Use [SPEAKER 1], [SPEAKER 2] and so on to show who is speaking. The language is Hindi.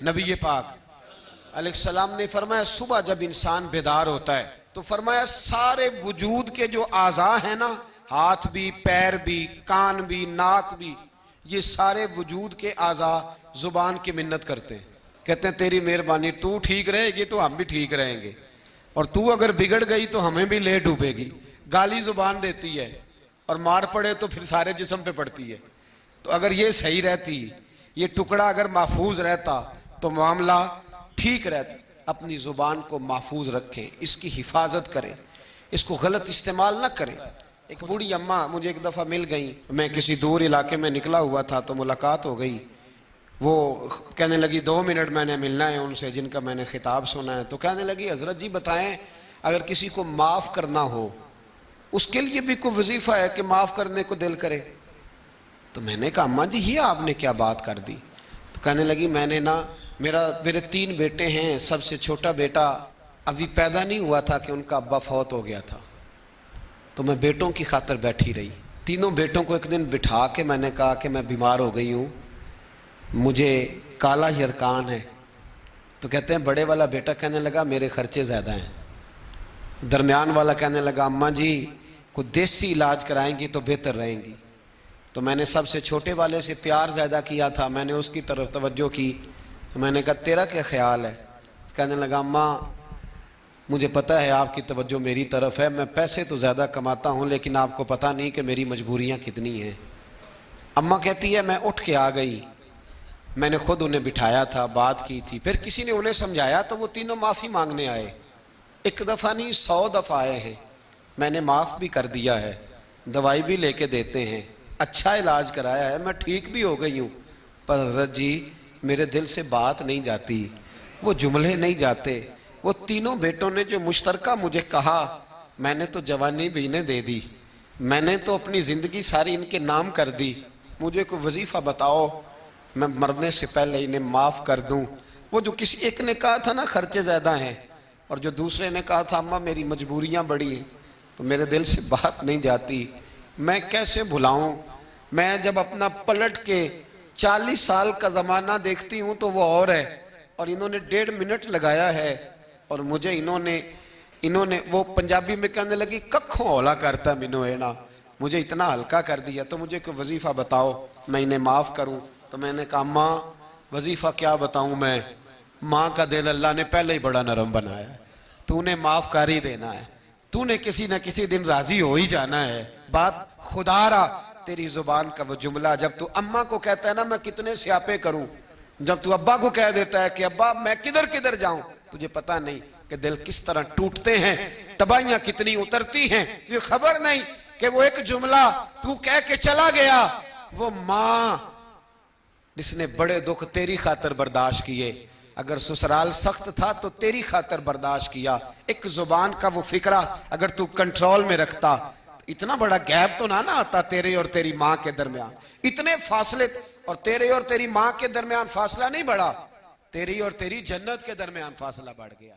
[SPEAKER 1] नबी पाक अलैहिस्सलाम ने फरमाया सुबह जब इंसान बेदार होता है तो फरमाया सारे वजूद के जो आज़ा है ना, हाथ भी, पैर भी, कान भी, नाक भी, ये सारे वजूद के आज़ा जुबान की मिन्नत करते हैं। कहते हैं तेरी मेहरबानी, तू ठीक रहेगी तो हम भी ठीक रहेंगे, और तू अगर बिगड़ गई तो हमें भी ले डूबेगी। गाली जुबान देती है और मार पड़े तो फिर सारे जिस्म पे पड़ती है। तो अगर ये सही रहती, ये टुकड़ा अगर महफूज रहता तो मामला ठीक रहता। अपनी जुबान को महफूज रखें, इसकी हिफाजत करें, इसको गलत इस्तेमाल ना करें। एक बूढ़ी अम्मा मुझे एक दफ़ा मिल गई, मैं किसी दूर इलाके में निकला हुआ था तो मुलाकात हो गई। वो कहने लगी 2 मिनट मैंने मिलना है उनसे जिनका मैंने खिताब सुना है। तो कहने लगी हजरत जी बताएं, अगर किसी को माफ़ करना हो उसके लिए भी कोई वजीफ़ा है कि माफ़ करने को दिल करे? तो मैंने कहा अम्मा जी ये आपने क्या बात कर दी? तो कहने लगी मैंने ना, मेरे 3 बेटे हैं, सबसे छोटा बेटा अभी पैदा नहीं हुआ था कि उनका अब्बा फौत हो गया था। तो मैं बेटों की खातिर बैठी रही। तीनों बेटों को एक दिन बिठा के मैंने कहा कि मैं बीमार हो गई हूँ, मुझे काला यरकान है। तो कहते हैं बड़े वाला बेटा कहने लगा मेरे खर्चे ज़्यादा हैं। दरमियान वाला कहने लगा अम्मा जी कोई देसी इलाज कराएंगी तो बेहतर रहेंगी। तो मैंने सबसे छोटे वाले से प्यार ज़्यादा किया था, मैंने उसकी तरफ तवज्जो की। मैंने कहा तेरा क्या ख्याल है? कहने लगा अम्मा मुझे पता है आपकी तवज्जो मेरी तरफ है, मैं पैसे तो ज़्यादा कमाता हूँ लेकिन आपको पता नहीं कि मेरी मजबूरियाँ कितनी हैं। अम्मा कहती है मैं उठ के आ गई, मैंने खुद उन्हें बिठाया था, बात की थी, फिर किसी ने उन्हें समझाया तो वो तीनों माफ़ी मांगने आए। 1 दफ़ा नहीं 100 दफ़ा आए हैं। मैंने माफ़ भी कर दिया है, दवाई भी लेके देते हैं, अच्छा इलाज कराया है, मैं ठीक भी हो गई हूँ। पर हज़रत जी मेरे दिल से बात नहीं जाती, वो जुमले नहीं जाते। वो तीनों बेटों ने जो मुश्तरका मुझे कहा, मैंने तो जवानी भी इन्हें दे दी, मैंने तो अपनी ज़िंदगी सारी इनके नाम कर दी। मुझे कोई वजीफ़ा बताओ मैं मरने से पहले इन्हें माफ़ कर दूँ। वो जो किसी एक ने कहा था ना खर्चे ज़्यादा हैं, और जो दूसरे ने कहा था अम्मा मेरी मजबूरियाँ बड़ी हैं, तो मेरे दिल से बात नहीं जाती। मैं कैसे भुलाऊँ? मैं जब अपना पलट के 40 साल का ज़माना देखती हूँ तो वो और है, और इन्होंने 1.5 मिनट लगाया है, और मुझे इन्होंने वो पंजाबी में कहने लगी कखों हौला करता मिनो है ना, मुझे इतना हल्का कर दिया। तो मुझे कोई वजीफ़ा बताओ मैं इन्हें माफ़ करूँ। तो मैंने कहा माँ वजीफ़ा क्या बताऊँ मैं, माँ का दिल अल्लाह ने पहले ही बड़ा नरम बनाया है, तूने माफ़ कर ही देना है, तूने किसी न किसी दिन राज़ी हो ही जाना है। बात खुदारा तेरी जुबान का वो जुमला, जब तू अम्मा को कहता है ना मैं कितने स्यापे करूं, जब तू अब्बा को कह देता है कि अब्बा मैं किधर किधर जाऊं, तुझे पता नहीं कि दिल किस तरह टूटते हैं, तबाहियां कितनी उतरती हैं, ये खबर नहीं कि वो एक जुमला तू कह के चला गया, वो माँ जिसने बड़े दुख तेरी खातर बर्दाश्त किए, अगर ससुराल सख्त था तो तेरी खातर बर्दाश्त किया। एक जुबान का वो फिक्रा अगर तू कंट्रोल में रखता, इतना बड़ा गैप तो ना आता तेरे और तेरी माँ के दरमियान, इतने फासले, और तेरे और तेरी माँ के दरमियान फासला नहीं बढ़ा, तेरी और तेरी जन्नत के दरमियान फासला बढ़ गया।